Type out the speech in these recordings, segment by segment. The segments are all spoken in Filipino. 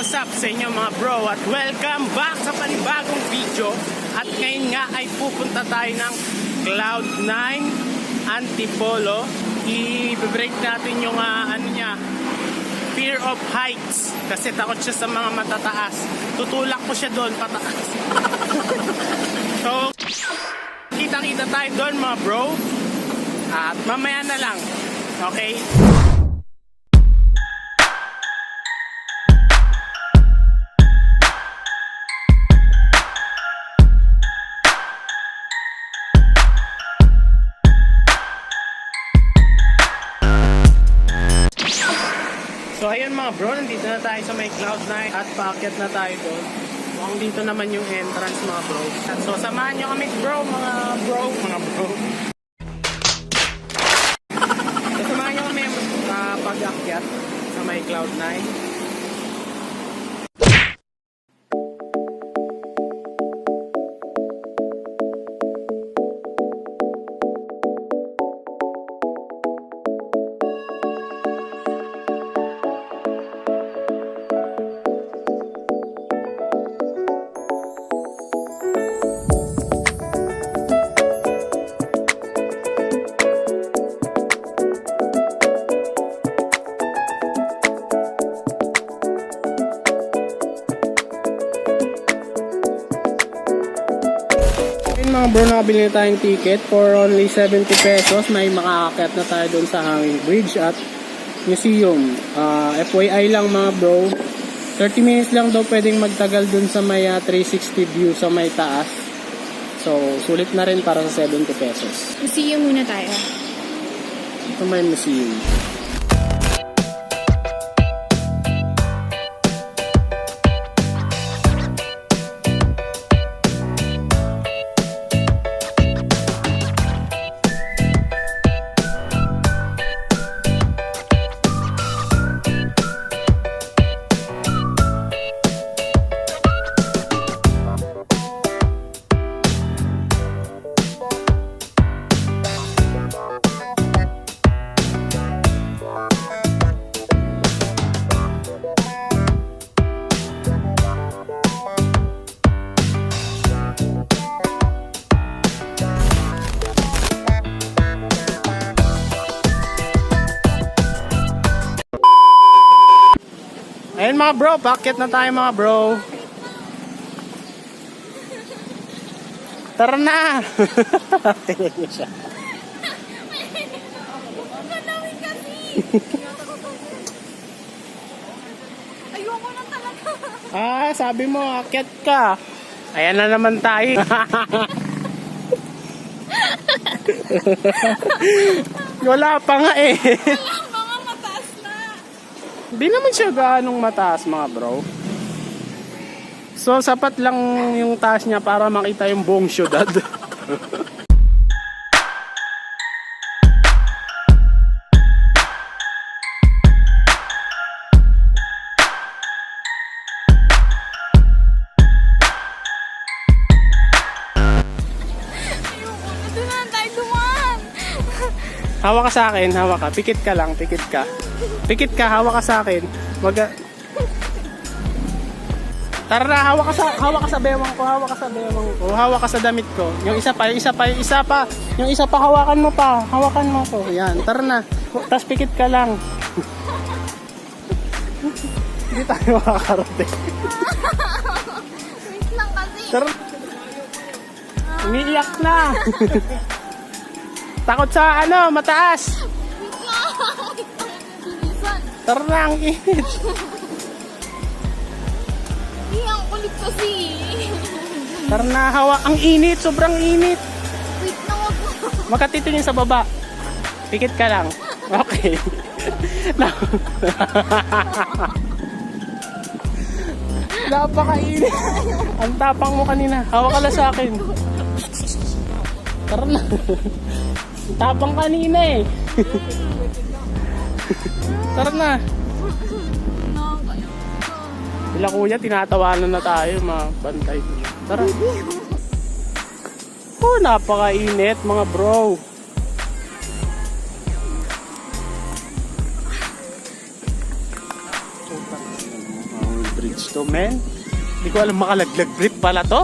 what's up sa inyo mga bro at welcome back sa panibagong video. At ngayon nga ay pupunta tayo ng Cloud9 Antipolo. I-break natin yung fear of heights kasi takot siya sa mga matataas. Tutulak ko siya doon pataas. So kita-kita tayo doon mga bro at mamaya na lang, okay? So ayun mga bro, nandito na tayo sa may Cloud9 at paakyat na tayo doon. Mukhang dito naman yung entrance mga bro. So samahan nyo kami mga bro. So samahan nyo kami pag-akyat sa may Cloud9. Mga bro, nakabili na tayong ticket for only 70 pesos. May makakakit na tayo doon sa Hanging Bridge at museum. FYI lang mga bro, 30 minutes lang daw pwedeng magtagal doon sa may 360 view sa may taas. So sulit na rin para sa 70 pesos. Museum muna tayo. Ito may museum. Ayun mga bro, paakyat na tayo mga bro. Tara na! Tingnan niyo siya. Ganawin kasi! Ayoko na talaga. Sabi mo, akyat ka. Ayan na naman tayo. Wala pa nga eh. Hindi naman siya gaanong mataas mga bro. So sapat lang yung taas niya para makita yung buong syudad. Doon na tayo dumaan. Hawak ka sa akin, hawak ka. Pikit ka lang, pikit ka. Pikit ka, hawak ka sa akin. Tara na, hawak ka sa bewang ko, hawak ka sa bewang ko, hawak ka sa damit ko. Yung isa pa. Yung isa pa, hawakan mo pa. Hawakan mo ko. Yan, tara na. Tapos pikit ka lang. Hindi tayo makakarating. Wait lang kasi. Tara. Umiiyak na. Takot sa mataas. Wait lang. Bilisan. Tara na, ang init. Ang kulit kasi. Tara na, hawak. Ang init, sobrang init. Wait na, wag mo. Makatitingin sa baba. Pikit ka lang. Okay. Napakainit. Ang tapang mo kanina. Hawak ka lang sa akin. Tara na. Ang tapang kanina eh. Tara na. Sila kuya, tinatawanan na tayo mga bantay. Tara. Napakainit mga bro. bridge to, men. Hindi ko alam makalaglag trip pala to.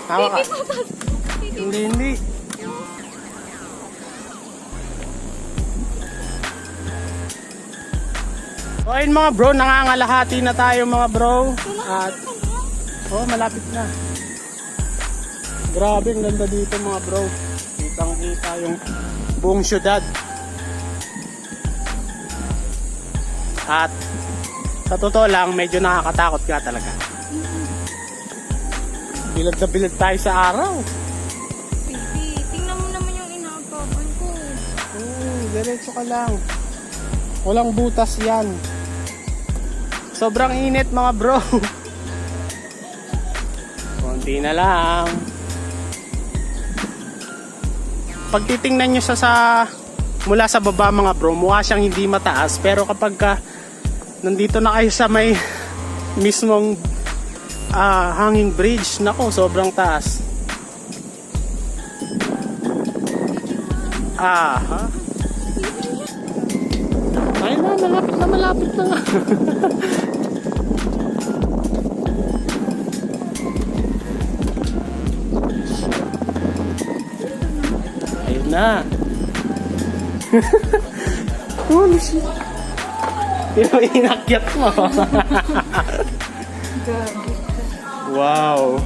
Tawa ka. Hindi. So ayun mga bro, nangangalahati na tayo mga bro. At malapit na. Grabe, ang ganda dito mga bro. Kitang-kita yung buong syudad. At sa totoo lang, medyo nakakatakot ka talaga. Bilad na bilad tayo sa araw. Baby, tingnan mo naman yung inaagapan ko. Diretso ka lang. Walang butas yan. Sobrang init mga bro. Konti na lang. Pag titingnan nyo mula sa baba mga bro, mukha siyang hindi mataas. Pero kapag nandito na kayo sa may mismong hanging bridge, nako, sobrang taas. Aha. Ay na, malapit na nga. Ayun na. Holy shit. Pero inakyat mo. Wow.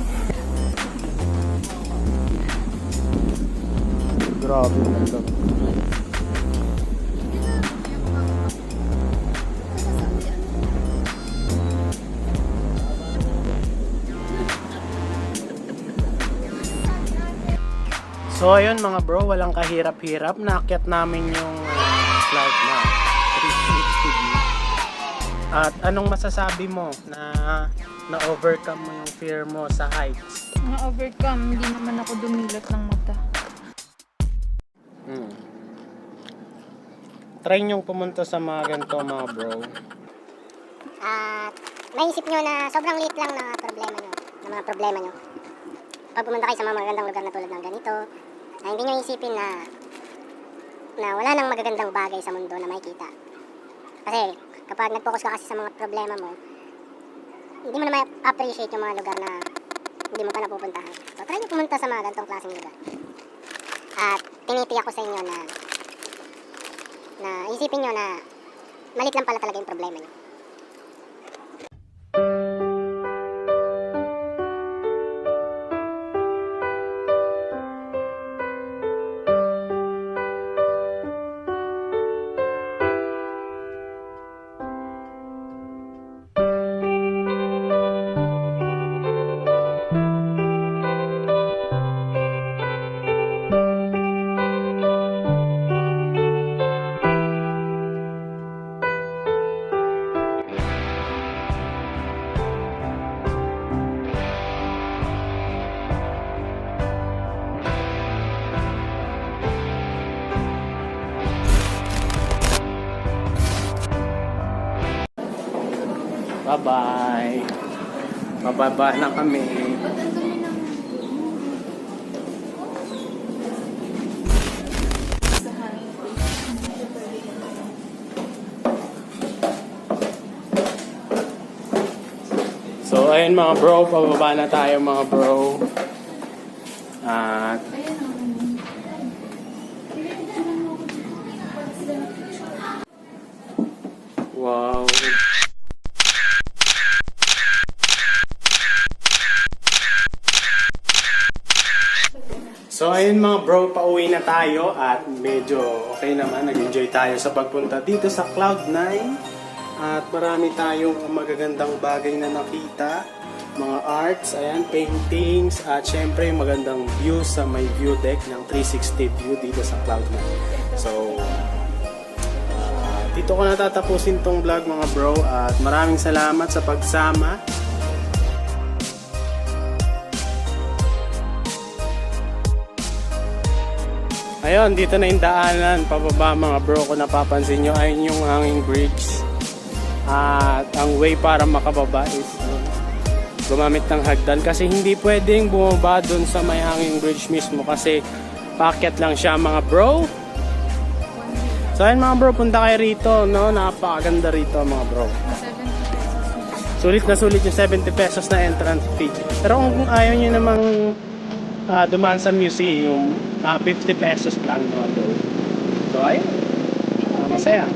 Grabe ang ganda. So ayun mga bro, walang kahirap-hirap. Naakyat namin yung cloud na 360 view. At anong masasabi mo na overcome mo yung fear mo sa heights? Na-overcome, hindi naman ako dumilot ng mata. Try nyong pumunta sa mga ganito mga bro. At maisip nyo na sobrang liit lang ng mga problema nyo. Pag pumunta kayo sa mga magagandang lugar na tulad ng ganito, na hindi nyo isipin na wala nang magagandang bagay sa mundo na makikita. Kasi kapag nag-focus ka kasi sa mga problema mo, hindi mo na ma-appreciate yung mga lugar na hindi mo pa napupuntahan. So try nyo pumunta sa mga ganitong klaseng lugar. At tinitiyak ko sa inyo na isipin nyo na malit lang pala talaga yung problema nyo. Bye-bye. Mababa na kami. So ayun mga bro, pababa na tayo mga bro. At wow. So ayun mga bro, pauwi na tayo at medyo okay naman, nag-enjoy tayo sa pagpunta dito sa Cloud9 at marami tayong magagandang bagay na nakita, mga arts, ayan, paintings at syempre magandang view sa may view deck ng 360 view dito sa Cloud9. So dito ko natatapusin tong vlog mga bro at maraming salamat sa pagsama. Ayun, dito na yung daanan, pababa mga bro, kung napapansin nyo, ayun yung hanging bridge. At ang way para makababa is gumamit ng hagdan kasi hindi pwedeng bumaba dun sa may hanging bridge mismo kasi paakyat lang siya mga bro. So ayun mga bro, punta kayo rito, no? Napakaganda rito mga bro. 70 pesos. Sulit na sulit yung 70 pesos na entrance fee. Pero kung ayaw nyo namang dumaan sa museum, 50 pesos lang, no? So ayun, masaya.